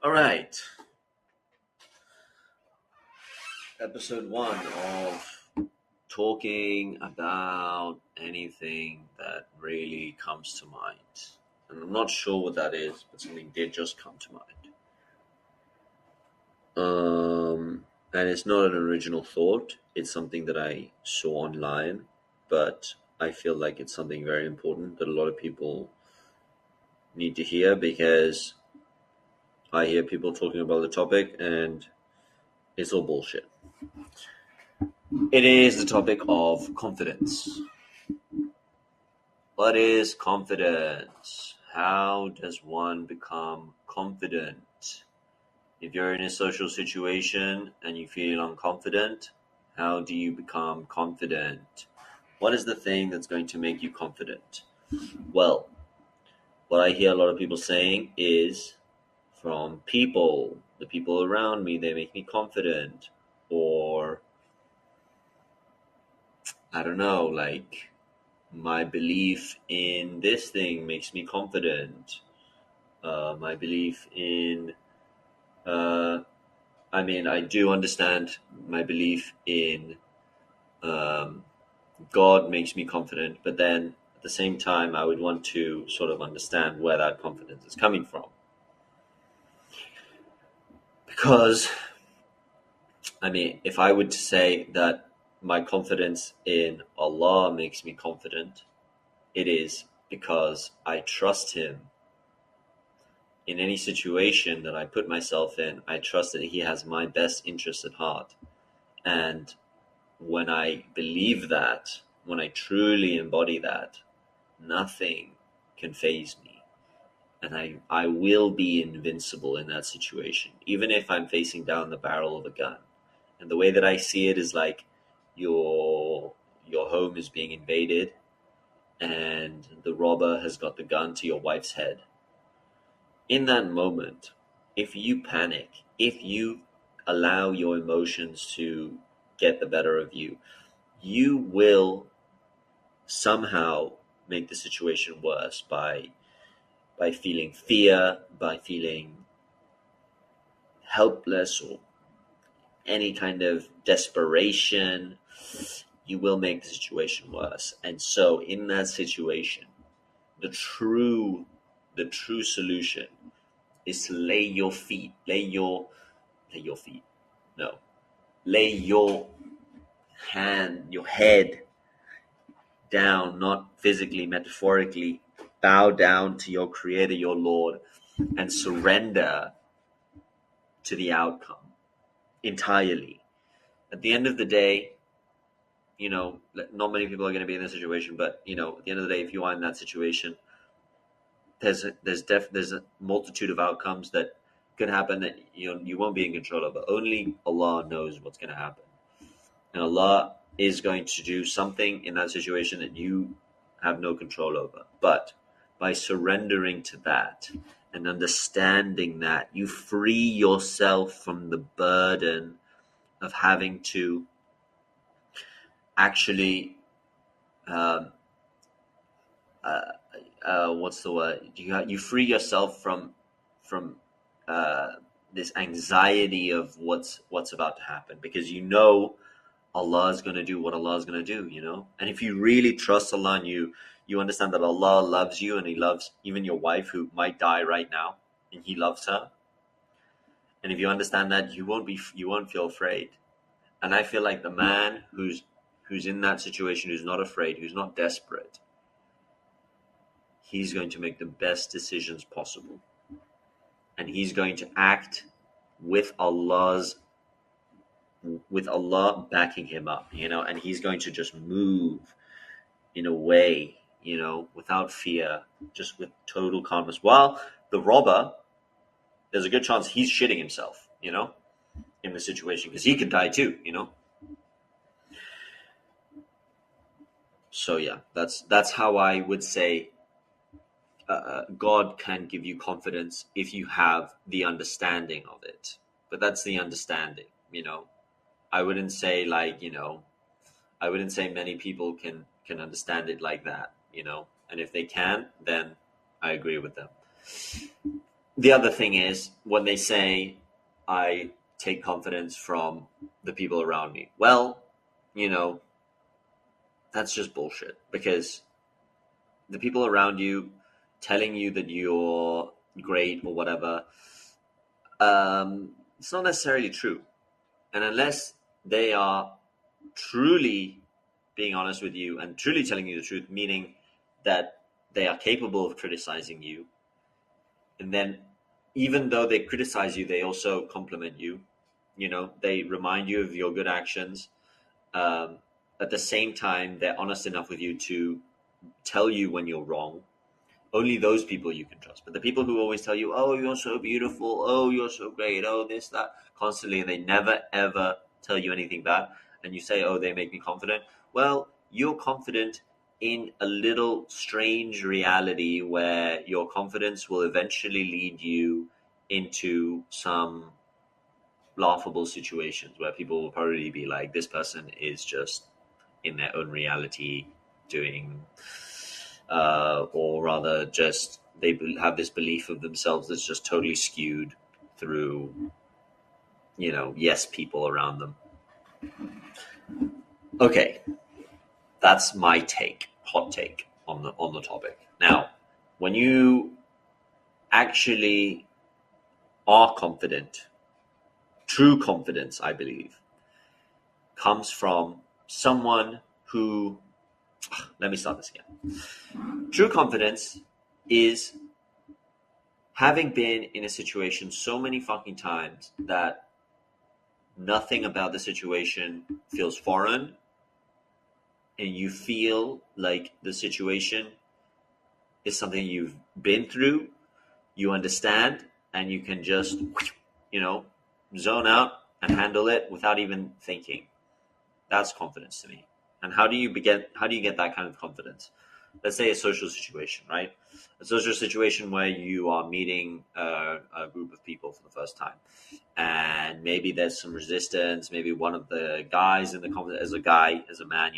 All right, episode one of talking about anything that really comes to mind. And I'm not sure what that is, but something did just come to mind. And it's not an original thought, it's something that I saw online, but I feel like it's something very important that a lot of people need to hear because I hear people talking about the topic and it's all bullshit. It is the topic of confidence. What is confidence? How does one become confident? If you're in a social situation and you feel unconfident, how do you become confident? What is the thing that's going to make you confident? Well, what I hear a lot of people saying is from people, the people around me, they make me confident. Or, I don't know, like my belief in this thing makes me confident. My belief in, uh, I do understand my belief in um, God makes me confident, but then at the same time, I would want to sort of understand where that confidence is coming from. Because, if I would say that my confidence in Allah makes me confident, it is because I trust Him in any situation that I put myself in. I trust that He has my best interest at heart. And when I believe that, when I truly embody that, nothing can faze me. And I will be invincible in that situation, even if I'm facing down the barrel of a gun. And the way that I see it is like your your home is being invaded and the robber has got the gun to your wife's head. In that moment, if you panic, if you allow your emotions to get the better of you, you will somehow make the situation worse by feeling fear, by feeling helpless or any kind of desperation. You will make the situation worse. And so in that situation, the true the true solution is to lay your feet. No. Lay your head down, not physically, metaphorically. Bow down to your creator, your Lord, and surrender to the outcome entirely. At the end of the day, not many people are going to be in this situation, but at the end of the day, if you are in that situation, there's a multitude of outcomes that could happen that you won't be in control of, but only Allah knows what's going to happen. And Allah is going to do something in that situation that you have no control over. But by surrendering to that and understanding that, you free yourself from the burden of having to actually, um, uh, what's the word? You free yourself from uh, this anxiety of what's about to happen, because Allah is going to do what Allah is going to do, And if you really trust Allah and you understand that Allah loves you and He loves even your wife who might die right now, and He loves her. And if you understand that, you won't feel afraid. And I feel like the man who's in that situation, who's not afraid, who's not desperate, he's going to make the best decisions possible. And he's going to act with with Allah backing him up, and he's going to just move in a way, without fear, just with total calmness. While the robber, there's a good chance he's shitting himself, in the situation, because he could die too. So yeah, that's how I would say God can give you confidence if you have the understanding of it. But that's the understanding. I wouldn't say I wouldn't say many people can understand it like that. And if they can, then I agree with them. the other thing is when they say, I take confidence from the people around me. Well, you know, that's just bullshit, because the people around you telling you that you're great or whatever, it's not necessarily true. And unless they are truly being honest with you and truly telling you the truth, meaning that they are capable of criticizing you, and then even though they criticize you, they also compliment you. They remind you of your good actions. Um, at the same time, they're honest enough with you to tell you when you're wrong. Only those people you can trust. But the people who always tell you, oh, you're so beautiful, oh, you're so great, oh, this, that, constantly, and they never, ever tell you anything bad, and you say, oh, they make me confident. Well, you're confident in a little strange reality where your confidence will eventually lead you into some laughable situations where people will probably be like, this person is just in their own reality doing, or rather just they have this belief of themselves that's just totally skewed through, yes, people around them. Okay, that's my hot take on the topic. Now, when you actually are confident, true confidence, I believe, comes from someone who, let me start this again. True confidence is having been in a situation so many fucking times that nothing about the situation feels foreign, and you feel like the situation is something you've been through, you understand, and you can just, you know, zone out and handle it without even thinking. That's confidence to me. And how do you get that kind of confidence? Let's say a social situation, right? A social situation where you are meeting a group of people for the first time, and maybe there's some resistance. Maybe one of the guys in the conversation, as a man,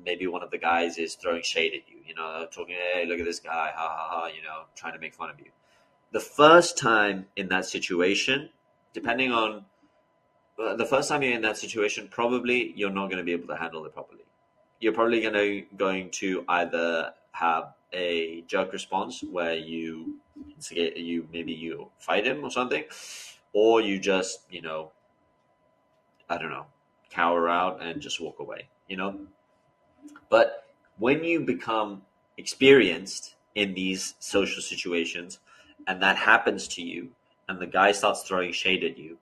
maybe one of the guys is throwing shade at you, talking, hey, look at this guy, ha ha ha, trying to make fun of you. The first time in that situation, depending on the first time you're in that situation, probably you're not going to be able to handle it properly. You're probably going to either have a jerk response where you instigate, maybe you fight him or something, or you just I don't know, cower out and just walk away. But when you become experienced in these social situations, and that happens to you, and the guy starts throwing shade at you,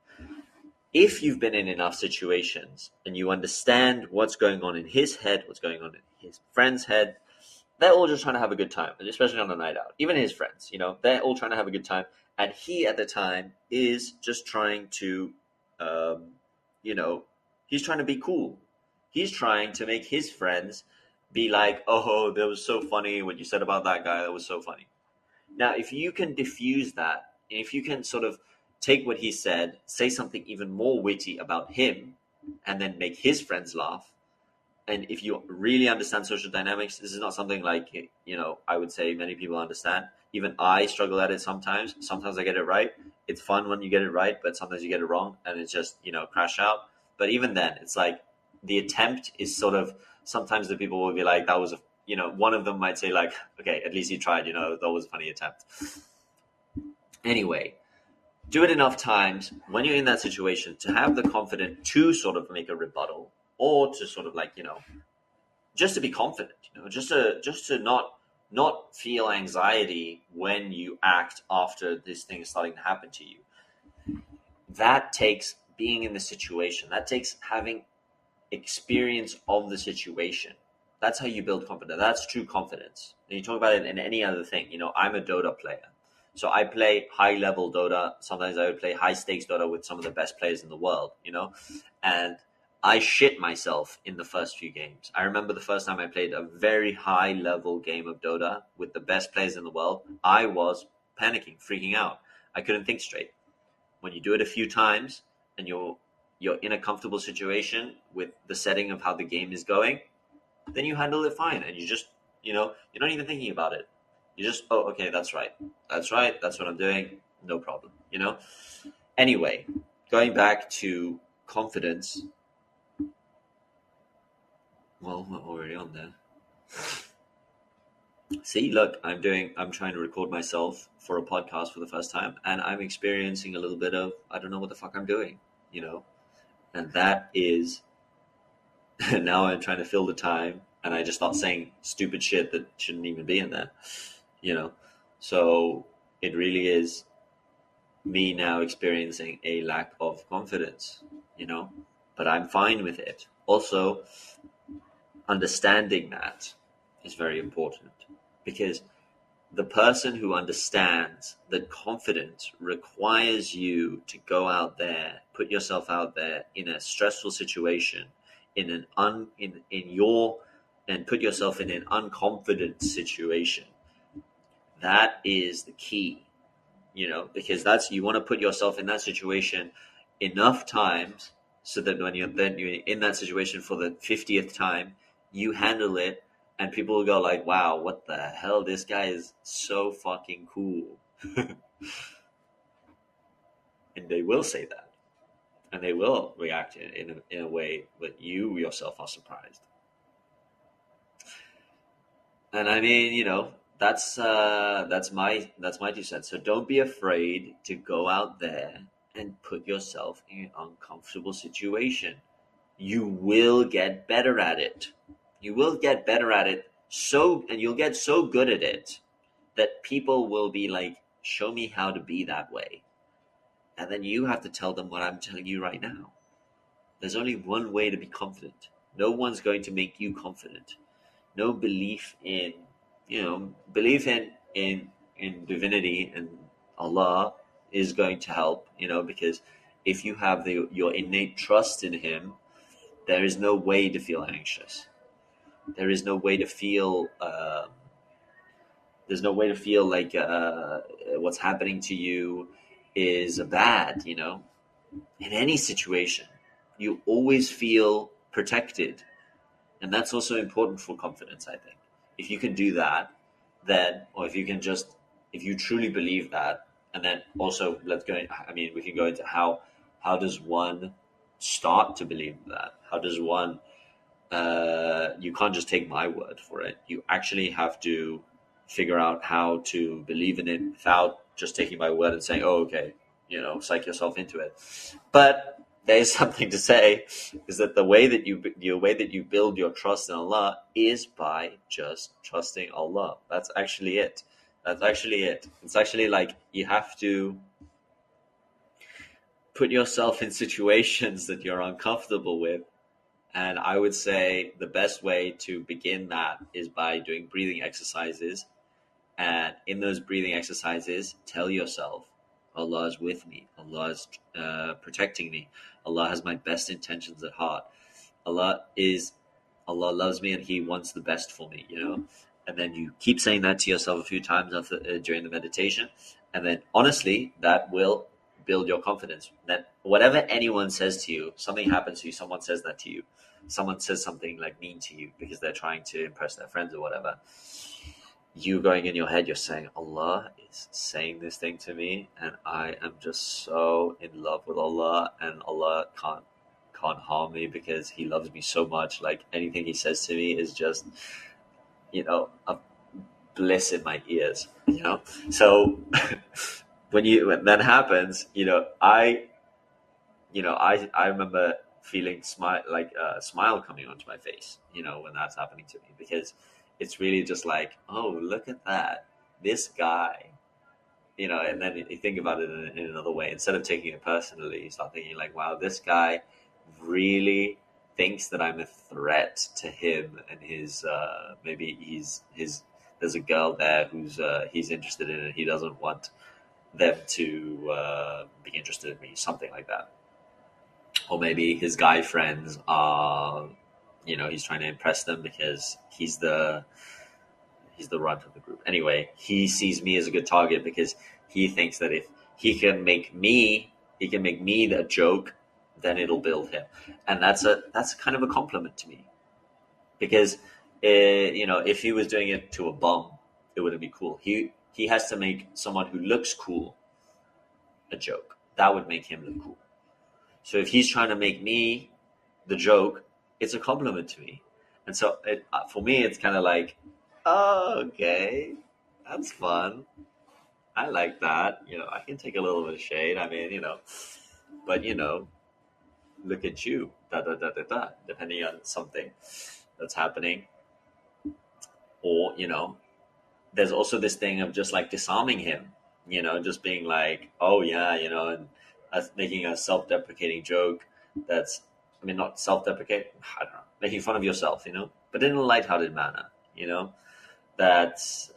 if you've been in enough situations and you understand what's going on in his head, what's going on in his friend's head, they're all just trying to have a good time, especially on a night out. Even his friends, they're all trying to have a good time. And he, at the time, is just trying to, um, you know, he's trying to be cool. He's trying to make his friends be like, oh, that was so funny what you said about that guy. That was so funny. Now, if you can diffuse that, if you can sort of take what he said, say something even more witty about him, and then make his friends laugh, and if you really understand social dynamics, this is not something like, I would say many people understand. Even I struggle at it sometimes. Sometimes I get it right. It's fun when you get it right, but sometimes you get it wrong and it's just, crash out. But even then, it's like the attempt is sort of, sometimes the people will be like, that was one of them might say like, okay, at least you tried, that was a funny attempt. Anyway, do it enough times when you're in that situation to have the confidence to sort of make a rebuttal, or to sort of like, just to be confident, just to not feel anxiety when you act after this thing is starting to happen to you. That takes being in the situation. That takes having experience of the situation. That's how you build confidence. That's true confidence. And you talk about it in any other thing. I'm a Dota player. So I play high level Dota. Sometimes I would play high stakes Dota with some of the best players in the world, and I shit myself in the first few games. I remember the first time I played a very high level game of Dota with the best players in the world. I was panicking, freaking out. I couldn't think straight. When you do it a few times and you're in a comfortable situation with the setting of how the game is going, then you handle it fine, and you just, you're not even thinking about it. You just, oh, okay, that's right. That's right. That's what I'm doing. No problem, you know? Anyway, going back to confidence. Well, we're already on there. See, look, I'm trying to record myself for a podcast for the first time, and I'm experiencing a little bit of, I don't know what the fuck I'm doing, you know? And that is, now I'm trying to fill the time, and I just start saying stupid shit that shouldn't even be in there, you know? So it really is me now experiencing a lack of confidence, you know? But I'm fine with it. Also, understanding that is very important, because the person who understands that confidence requires you to go out there, put yourself out there in a stressful situation, and put yourself in an unconfident situation. That is the key, you know, because you want to put yourself in that situation enough times so that when you're in that situation for the 50th time, you handle it, and people will go like, wow, what the hell, this guy is so fucking cool. And they will say that, and they will react in a way that you yourself are surprised. And I mean, you know, that's my 2 cents. So don't be afraid to go out there and put yourself in an uncomfortable situation. You will get better at it. You will get better at it, and you'll get so good at it that people will be like, show me how to be that way. And then you have to tell them what I'm telling you right now. There's only one way to be confident. No one's going to make you confident. No belief in, belief in divinity and Allah is going to help, because if you have your innate trust in Him, there is no way to feel anxious. There is no way to feel. There's no way to feel like what's happening to you is bad. In any situation, you always feel protected, and that's also important for confidence, I think. If you can do that, or if you truly believe that, and then also we can go into how does one start to believe that? How does one, you can't just take my word for it. You actually have to figure out how to believe in it without just taking my word and saying, oh, okay, psych yourself into it. But there's something to say, is that the way that you build your trust in Allah is by just trusting Allah. That's actually it. It's actually like you have to put yourself in situations that you're uncomfortable with. And I would say the best way to begin that is by doing breathing exercises. And in those breathing exercises, tell yourself, Allah is with me. Allah is protecting me. Allah has my best intentions at heart. Allah loves me, and He wants the best for me, And then you keep saying that to yourself a few times during the meditation. And then honestly, that will build your confidence. That whatever anyone says to you, something happens to you, someone says that to you, someone says something like mean to you because they're trying to impress their friends or whatever, you going in your head, you're saying, Allah is saying this thing to me, and I am just so in love with Allah, and Allah can't harm me because He loves me so much. Like anything He says to me is just, a bliss in my ears, So when that happens, I remember feeling a smile coming onto my face, when that's happening to me, because it's really just like, oh, look at that, this guy, and then you think about it in another way. Instead of taking it personally, you start thinking like, wow, this guy really thinks that I'm a threat to him and his, maybe there's a girl there who's he's interested in, and he doesn't want them to be interested in me, something like that. Or maybe his guy friends are, he's trying to impress them because he's the runt of the group. Anyway, he sees me as a good target because he thinks that if he can make me the joke, then it'll build him. And that's kind of a compliment to me, because if he was doing it to a bum, it wouldn't be cool. He has to make someone who looks cool a joke. That would make him look cool. So if he's trying to make me the joke, it's a compliment to me. And so for me, it's kind of like, oh, okay, that's fun. I like that. I can take a little bit of shade. I mean, but look at you, da da da da da, depending on something that's happening. Or, there's also this thing of just like disarming him, just being like, oh yeah, and us making a self-deprecating joke that's, I mean, not self-deprecating, I don't know, making fun of yourself, but in a lighthearted manner, that's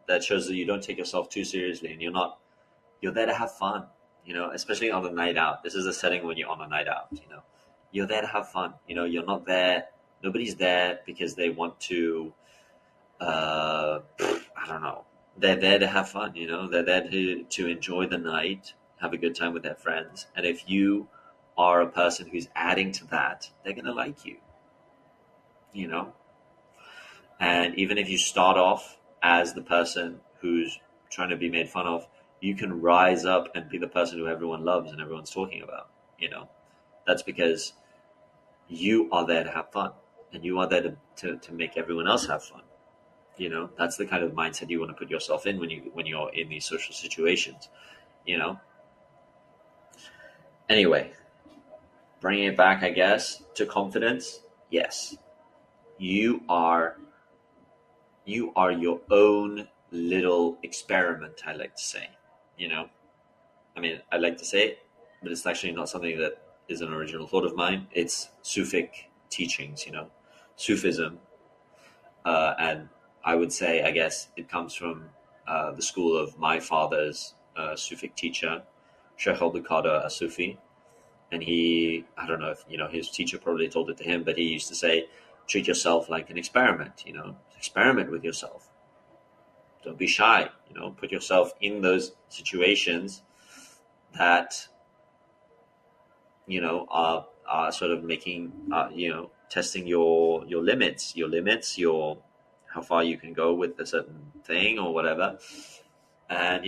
that shows that you don't take yourself too seriously, and you're there to have fun, especially on a night out. This is a setting when you're on a night out, you're there to have fun. You're not there, nobody's there because they want to, I don't know. They're there to have fun, They're there to enjoy the night, have a good time with their friends. And if you are a person who's adding to that, they're going to like you, And even if you start off as the person who's trying to be made fun of, you can rise up and be the person who everyone loves and everyone's talking about, That's because you are there to have fun, and you are there to make everyone else have fun. That's the kind of mindset you want to put yourself in when you're in these social situations. Anyway, bringing it back, I guess, to confidence. Yes, you are your own little experiment, I like to say. I mean, I like to say it, but it's actually not something that is an original thought of mine. It's Sufic teachings, Sufism, and I would say, I guess, it comes from the school of my father's Sufic teacher, Sheikh Abdul Qadir as-Sufi. And I don't know if, his teacher probably told it to him, but he used to say, treat yourself like an experiment, experiment with yourself. Don't be shy, put yourself in those situations that, are sort of making, testing your limits, how far you can go with a certain thing or whatever. And,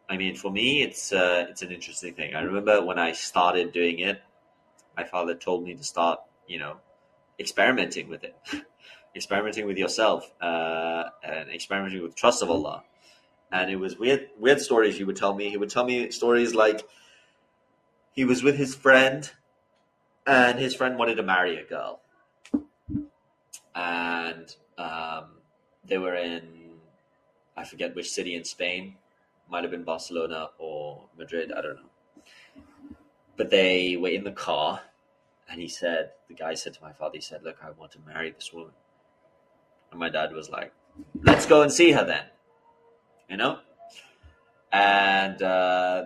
I mean, for me, it's an interesting thing. I remember when I started doing it, my father told me to start, experimenting with it, experimenting with yourself, and experimenting with trust of Allah. And it was weird stories he would tell me. He would tell me stories like he was with his friend, and his friend wanted to marry a girl. And they were in, I forget which city in Spain. Might have been Barcelona or Madrid, I don't know. But they were in the car, and the guy said to my father, he said, look, I want to marry this woman. And my dad was like, let's go and see her then, And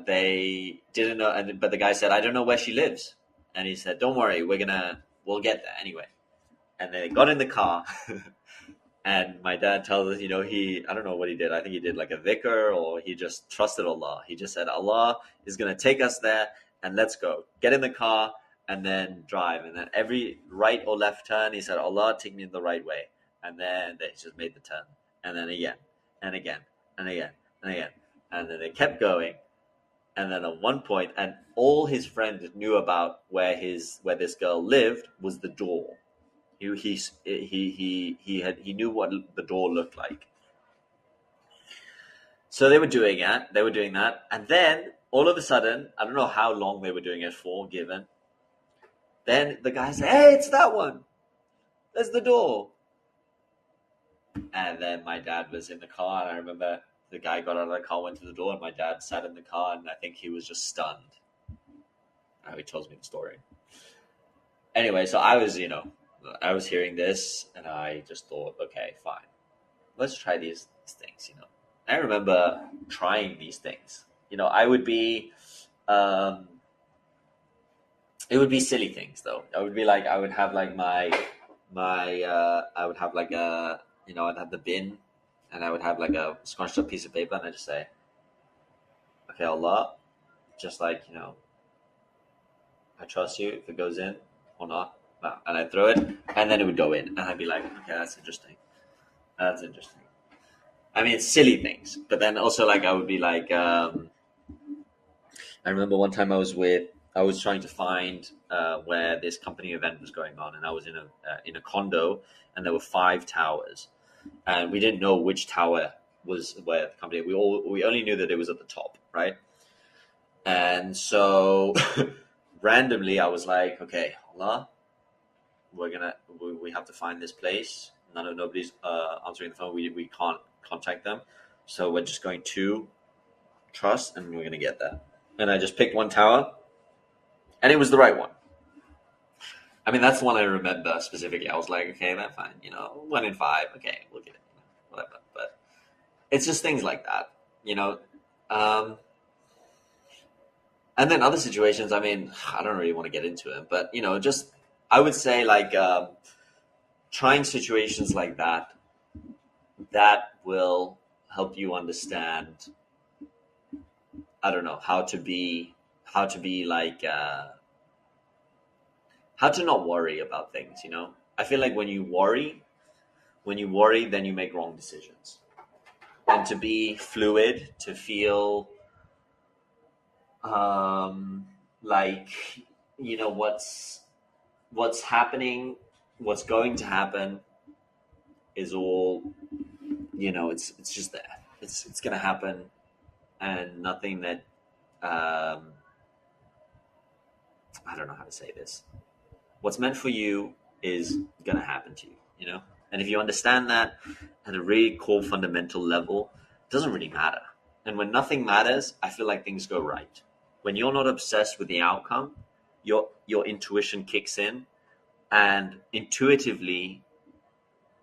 they didn't know, but the guy said, I don't know where she lives. And he said, don't worry, we'll get there anyway. And they got in the car, and my dad tells us, I don't know what he did. I think he did like a dhikr, or he just trusted Allah. He just said, Allah is going to take us there, and let's go. Get in the car and then drive. And then every right or left turn, he said, Allah, take me in the right way. And then they just made the turn. And then again, and again, and again, and again. And then they kept going. And then at one point, and all his friends knew about where this girl lived was the door. He knew what the door looked like. So they were doing that. And then all of a sudden, I don't know how long they were doing it for, given. Then the guy said, hey, it's that one. There's the door. And then my dad was in the car, and I remember the guy got out of the car, went to the door, and my dad sat in the car, and I think he was just stunned. How he tells me the story. Anyway, so I was hearing this, and I just thought, okay, fine. Let's try these things, I remember trying these things. I would be, it would be silly things, though. I would be like, I would have like I would have like I'd have the bin, and I would have like a scrunched up piece of paper, and I just say, okay, Allah, just like, I trust you if it goes in or not. And I'd throw it, and then it would go in, and I'd be like, okay, that's interesting. I mean, it's silly things, but then also like I would be like, I remember one time I was trying to find where this company event was going on, and I was in a condo, and there were five towers, and we didn't know which tower was where the company. We only knew that it was at the top, right? And so randomly, I was like, okay, Allah, we have to find this place. Nobody's answering the phone. We can't contact them, so we're just going to trust, and we're gonna get there. And I just picked one tower, and it was the right one. I mean, that's the one I remember specifically. I was like, okay, that's fine. 1 in 5. Okay, we'll get it. Whatever. But it's just things like that, you know. Um, and then other situations. I mean, I don't really want to get into it, but just I would say like trying situations like that will help you understand. I don't know how to be like how to not worry about things. I feel like when you worry, then you make wrong decisions. And to be fluid, to feel like what's happening, what's going to happen is all it's just there. It's gonna happen, and nothing that I don't know how to say this. What's meant for you is gonna happen to you. And if you understand that at a really core fundamental level, it doesn't really matter. And when nothing matters, I feel like things go right. When you're not obsessed with the outcome, your intuition kicks in, and intuitively,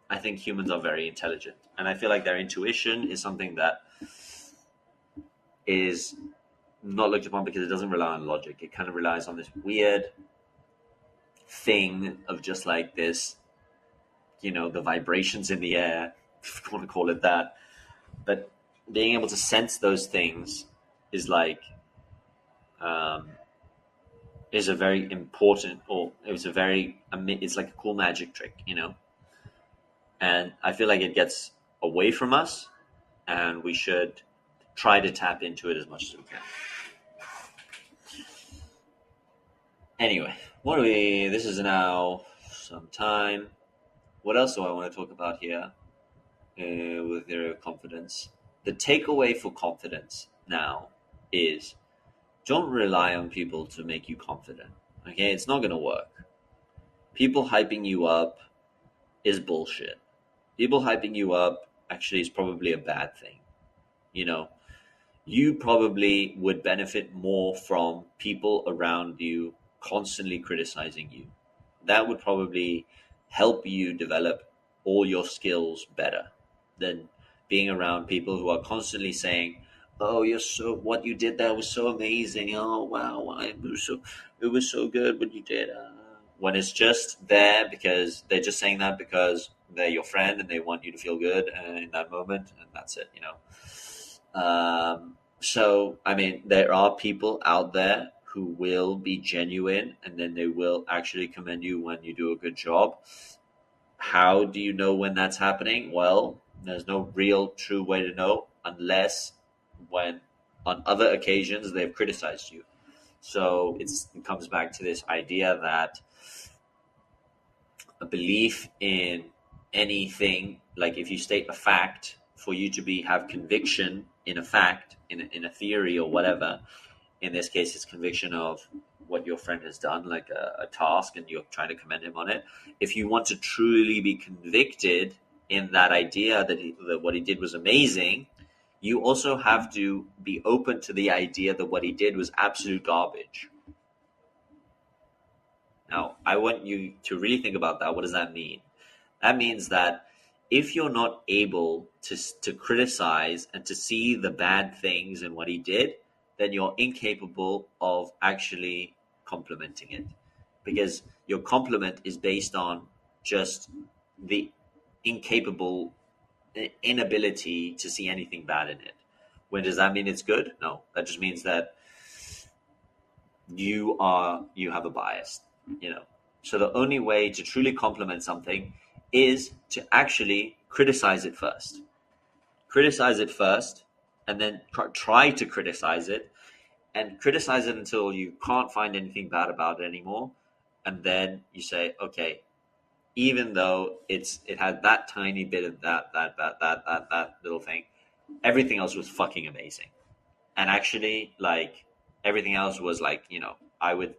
I think humans are very intelligent, and I feel like their intuition is something that is not looked upon because it doesn't rely on logic. It kind of relies on this weird thing of just like this, the vibrations in the air, if you want to call it that. But being able to sense those things is like is a very important, or it's like a cool magic trick, and I feel like it gets away from us, and we should try to tap into it as much as we can. Anyway, this is now some time. What else do I want to talk about here with your confidence? The takeaway for confidence now is don't rely on people to make you confident. Okay, it's not going to work. People hyping you up is bullshit. People hyping you up actually is probably a bad thing. You probably would benefit more from people around you constantly criticizing you. That would probably help you develop all your skills better than being around people who are constantly saying, "Oh, what you did there was so amazing. Oh, wow, it was so good what you did." When it's just there because they're just saying that because they're your friend and they want you to feel good in that moment, and that's it. So, I mean, there are people out there who will be genuine, and then they will actually commend you when you do a good job. How do you know when that's happening? Well, there's no real true way to know unless when on other occasions they've criticized you. So it comes back to this idea that a belief in anything, like if you state a fact, for you to have conviction in a fact, in a theory or whatever, in this case it's conviction of what your friend has done, like a task, and you're trying to commend him on it. If you want to truly be convicted in that idea that what he did was amazing, you also have to be open to the idea that what he did was absolute garbage. Now, I want you to really think about that. What does that mean? That means that if you're not able to criticize and to see the bad things in what he did, then you're incapable of actually complimenting it, because your compliment is based on just the incapable inability to see anything bad in it. When does that mean it's good? No, that just means that you have a bias, So the only way to truly compliment something is to actually criticize it first. criticize it first, and then try to criticize it, and criticize it until you can't find anything bad about it anymore. And then you say, okay, even though it had that tiny bit of that little thing, everything else was fucking amazing. And actually, like, everything else was like, I would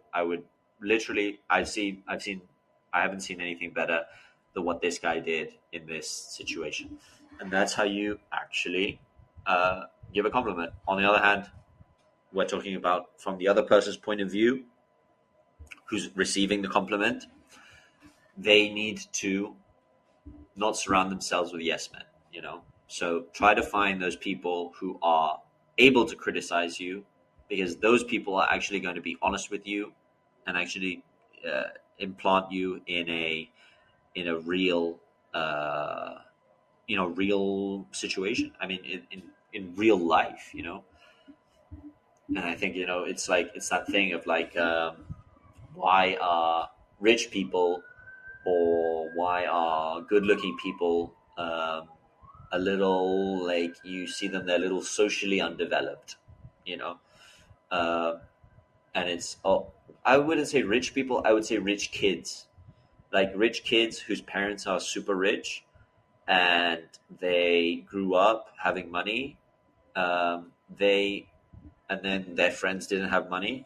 literally, I haven't seen anything better than what this guy did in this situation. And that's how you actually give a compliment. On the other hand, we're talking about from the other person's point of view, who's receiving the compliment. They need to not surround themselves with yes men, So try to find those people who are able to criticize you, because those people are actually going to be honest with you and actually implant you in a real real situation. I mean, in real life, And I think it's that thing of like, why are rich people, or why are good-looking people a little, like, you see them, they're a little socially undeveloped, uh, and I wouldn't say rich people, I would say rich kids, like rich kids whose parents are super rich and they grew up having money, they and then their friends didn't have money.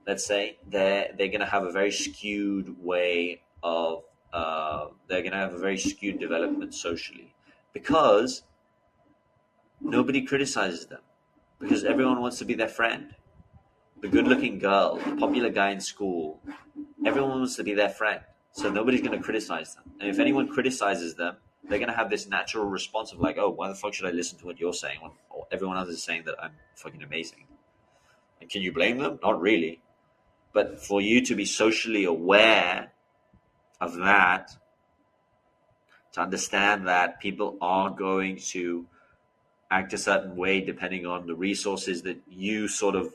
Let's say they're going to have a very skewed way of they're going to have a very skewed development socially, because nobody criticizes them, because everyone wants to be their friend. The good-looking girl, the popular guy in school, everyone wants to be their friend, so nobody's going to criticize them. And if anyone criticizes them, they're going to have this natural response of like, oh, why the fuck should I listen to what you're saying when everyone else is saying that I'm fucking amazing? And can you blame them? Not really. But for you to be socially aware of that, to understand that people are going to act a certain way depending on the resources that you sort of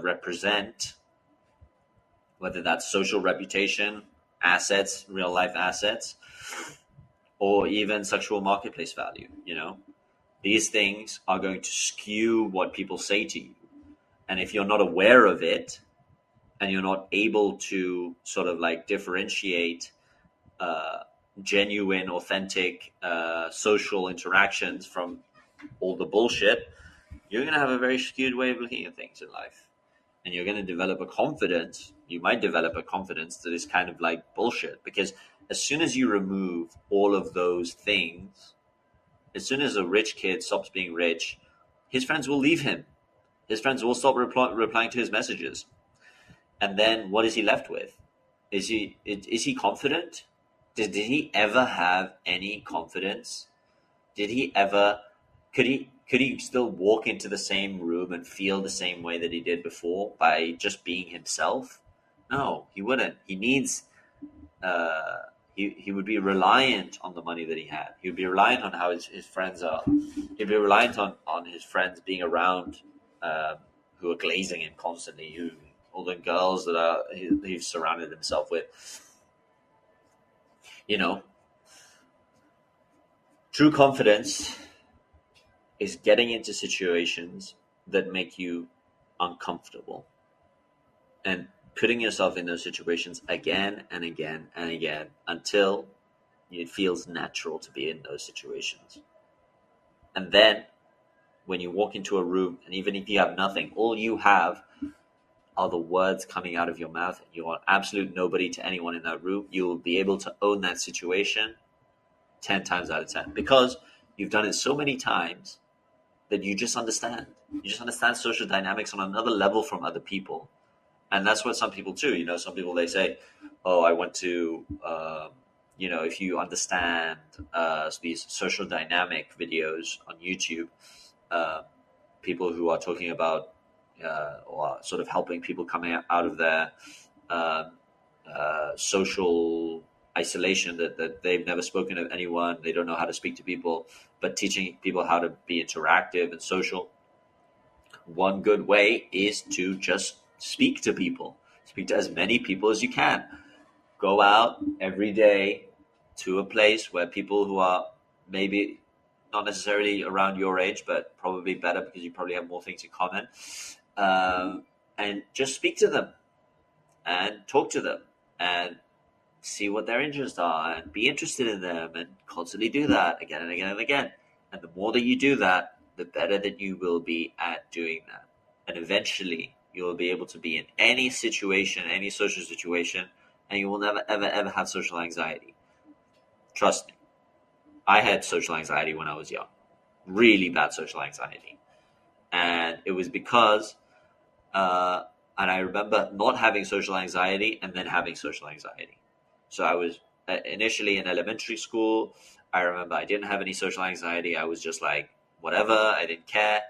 represent, whether that's social reputation, assets, real life assets, or even sexual marketplace value, these things are going to skew what people say to you. And if you're not aware of it, and you're not able to sort of like differentiate genuine, authentic social interactions from all the bullshit, you're going to have a very skewed way of looking at things in life. And you're going to develop a confidence. You might develop a confidence that is kind of like bullshit, because as soon as you remove all of those things, as soon as a rich kid stops being rich, his friends will leave him. His friends will stop replying to his messages. And then what is he left with? Is he confident? Did he ever have any confidence? Could he still walk into the same room and feel the same way that he did before by just being himself? No, he wouldn't. He needs he would be reliant on the money that he had. He would be reliant on how his friends are. He'd be reliant on his friends being around, who are glazing him constantly, all the girls that he's surrounded himself with. True confidence is getting into situations that make you uncomfortable and putting yourself in those situations again and again and again until it feels natural to be in those situations. And then when you walk into a room, and even if you have nothing, all you have are the words coming out of your mouth, and you are absolute nobody to anyone in that room, you will be able to own that situation 10 times out of 10, because you've done it so many times that you just understand. You just understand social dynamics on another level from other people. And that's what some people do. Some people, they say, oh, I went to, if you understand these social dynamic videos on YouTube, people who are talking about or sort of helping people coming out of their social isolation, that they've never spoken to anyone, they don't know how to speak to people, but teaching people how to be interactive and social. One good way is to just speak to people. Speak to as many people as you can. Go out every day to a place where people who are maybe not necessarily around your age, but probably better because you probably have more things in common. And just speak to them and talk to them and see what their interests are and be interested in them and constantly do that again and again and again. And the more that you do that, the better that you will be at doing that. And eventually you will be able to be in any situation, any social situation, and you will never, ever, ever have social anxiety. Trust me. I had social anxiety when I was young, really bad social anxiety. And it was because, and I remember not having social anxiety and then having social anxiety. So I was initially in elementary school. I remember I didn't have any social anxiety. I was just like, whatever, I didn't care.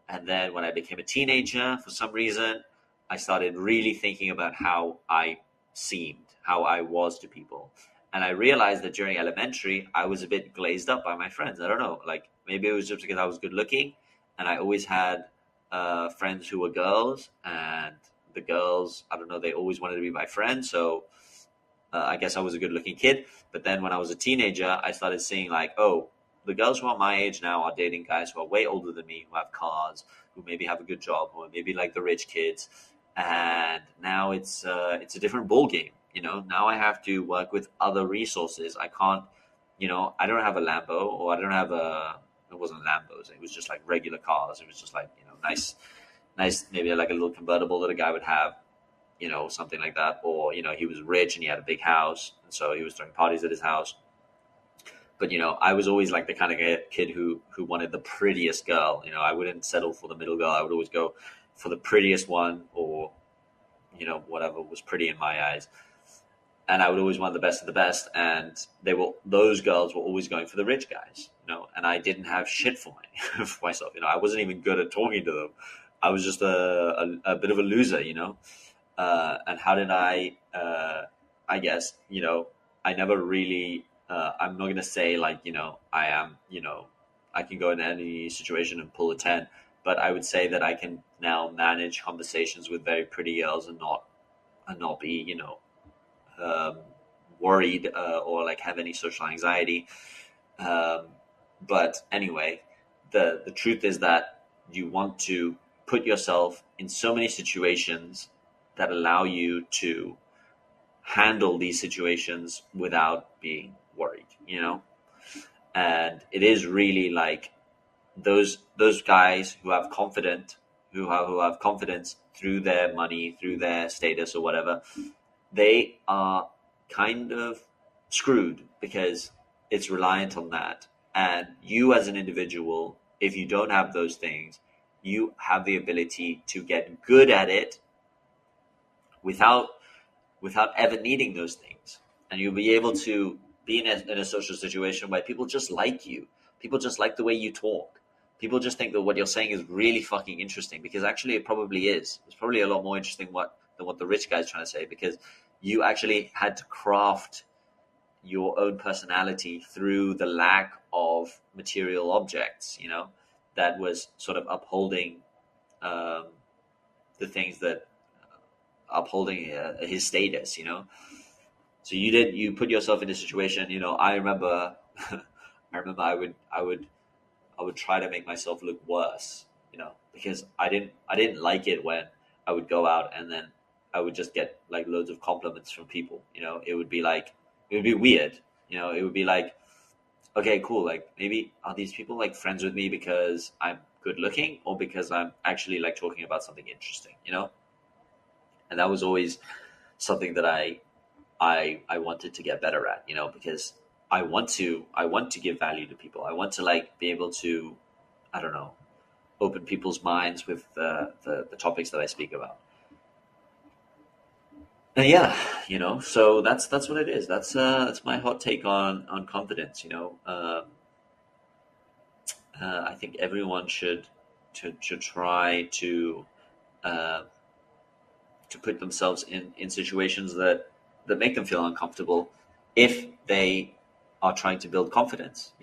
And then when I became a teenager, for some reason, I started really thinking about how I seemed, how I was to people. And I realized that during elementary, I was a bit glazed up by my friends. I don't know, like maybe it was just because I was good looking and I always had friends who were girls, and the girls, I don't know, they always wanted to be my friend. So I guess I was a good looking kid. But then when I was a teenager, I started seeing like, oh, the girls who are my age now are dating guys who are way older than me, who have cars, who maybe have a good job, who are maybe like the rich kids. And now it's a different ball game. Now I have to work with other resources. I can't, I don't have a Lambo, or I don't have a. It wasn't Lambos. It was just like regular cars. It was just like nice, maybe like a little convertible that a guy would have, something like that. Or, he was rich and he had a big house, and so he was throwing parties at his house. But, I was always like the kind of kid who wanted the prettiest girl. I wouldn't settle for the middle girl. I would always go for the prettiest one, or, whatever was pretty in my eyes. And I would always want the best of the best. And those girls were always going for the rich guys, and I didn't have shit for myself. I wasn't even good at talking to them. I was just a bit of a loser, and how did I guess, I never really, I'm not going to say like, I am, I can go in any situation and pull a 10, but I would say that I can now manage conversations with very pretty girls and not be, um, worried, or like have any social anxiety. But anyway, the truth is that you want to put yourself in so many situations that allow you to handle these situations without being worried, and it is really like those guys who have confidence through their money, through their status or whatever. They are kind of screwed because it's reliant on that. And you as an individual, if you don't have those things, you have the ability to get good at it without ever needing those things. And you'll be able to be in a social situation where people just like you. People just like the way you talk. People just think that what you're saying is really fucking interesting, because actually it probably is. It's probably a lot more interesting than what the rich guy's trying to say, because you actually had to craft your own personality through the lack of material objects, that was sort of upholding the things that upholding his status, So you put yourself in a situation, I remember, I would try to make myself look worse, because I didn't like it when I would go out and then I would just get like loads of compliments from people. It would be weird. It would be like, okay, cool. Like maybe are these people like friends with me because I'm good looking, or because I'm actually like talking about something interesting, And that was always something that I wanted to get better at, because I want to give value to people. I want to like be able to, I don't know, open people's minds with the topics that I speak about. And yeah, so that's what it is. That's my hot take on confidence. I think everyone should try uh, to put themselves in situations that make them feel uncomfortable if they are trying to build confidence.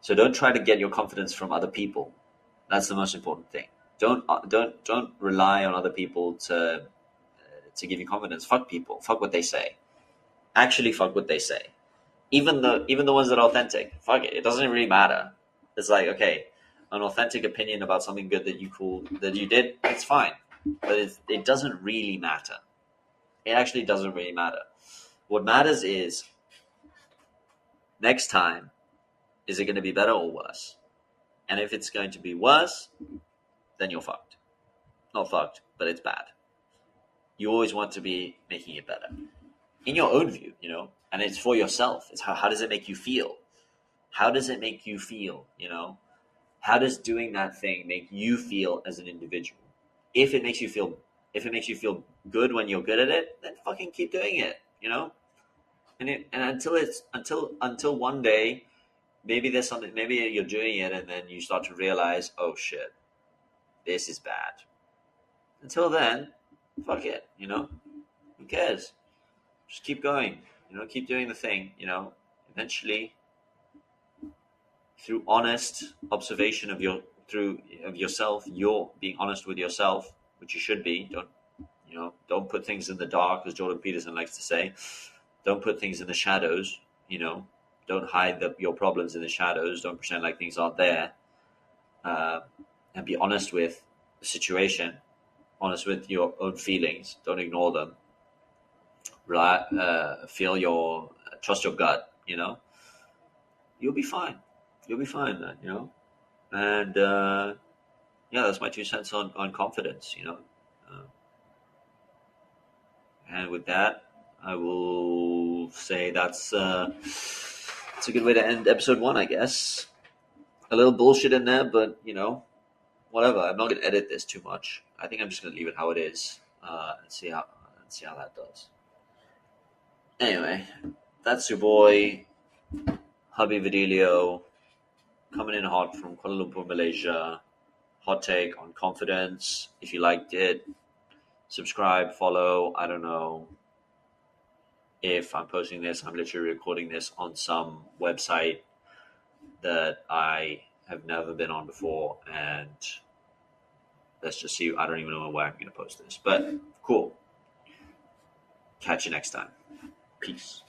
So don't try to get your confidence from other people. That's the most important thing. Don't rely on other people to give you confidence. Fuck people. Fuck what they say. Actually, fuck what they say. Even the ones that are authentic. Fuck it. It doesn't really matter. It's like, okay, an authentic opinion about something good that you did, it's fine, but it doesn't really matter. It actually doesn't really matter. What matters is next time, is it going to be better or worse? And if it's going to be worse, then you're fucked. Not fucked, but it's bad. You always want to be making it better in your own view, and it's for yourself. It's how does it make you feel? How does it make you feel? How does doing that thing make you feel as an individual? If it makes you feel good when you're good at it, then fucking keep doing it. And until one day, maybe there's something. Maybe you're doing it, and then you start to realize, oh shit, this is bad. Until then, fuck it. Who cares? Just keep going. Keep doing the thing. Eventually, through honest observation of yourself, you're being honest with yourself, which you should be. Don't put things in the dark, as Jordan Peterson likes to say. Don't put things in the shadows. Don't hide your problems in the shadows. Don't pretend like things aren't there. And be honest with the situation. Honest with your own feelings. Don't ignore them. Trust your gut. You'll be fine. You'll be fine, man. And yeah, that's my 2 cents on confidence. And with that, I will say that's a good way to end episode 1, I guess. A little bullshit in there, but whatever. I'm not gonna edit this too much. I think I'm just gonna leave it how it is, and see how that does. Anyway, that's your boy Habib Vadillo, coming in hot from Kuala Lumpur, Malaysia. Hot take on confidence. If you liked it, subscribe, follow. I don't know if I'm posting this. I'm literally recording this on some website that I have never been on before, and let's just see. I don't even know where I'm going to post this, but cool. Catch you next time. Peace.